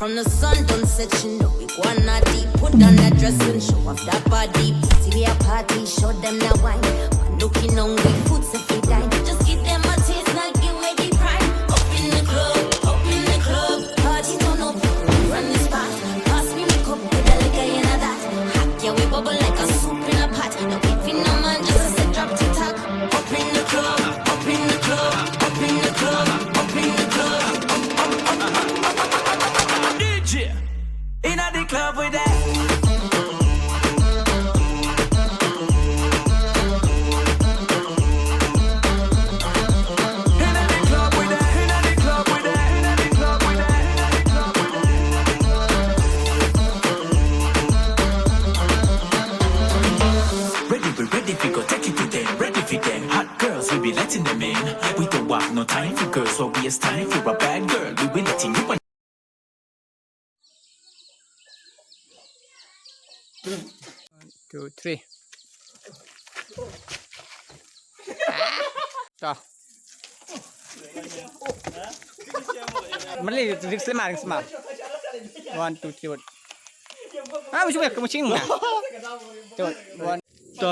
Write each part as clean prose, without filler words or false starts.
From the sun don't set, you know we wanna deep. Put on that dress and show off that body. See we a party, show them the wine. Man looking hungry, food if we dine. Just give them a taste, not give away the prime. Up in the club, party turn up, run the spot. Pass me my cup with a liquor in a that. Hack yeah we bubble like a soup in a pot. No giving no man, just a set drop TikTok. Up in the club, up in the club, up in the club, up in the club. Inna the club with that. Inna the club with that. Inna the club with that. Inna the club with that. Inna the club with that. Ready, we ready, we go take it to them. Ready for them. Hot girls, we be letting them in. We don't have no time for girls, so we it's time for a bad girl. We be letting you. 1, 2, 3 ต่อมันเลยรึกสมา1, 2, 3 ไม่ช่วยกับมึงชิงมึงอ่ะจด1 ต่อ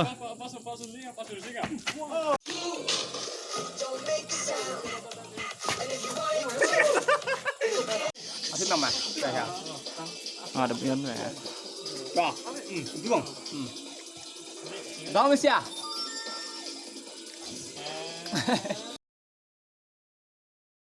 เอาขึ้นมาใช่ครับดับเบิลเลย자, 이거. 다음에 시야.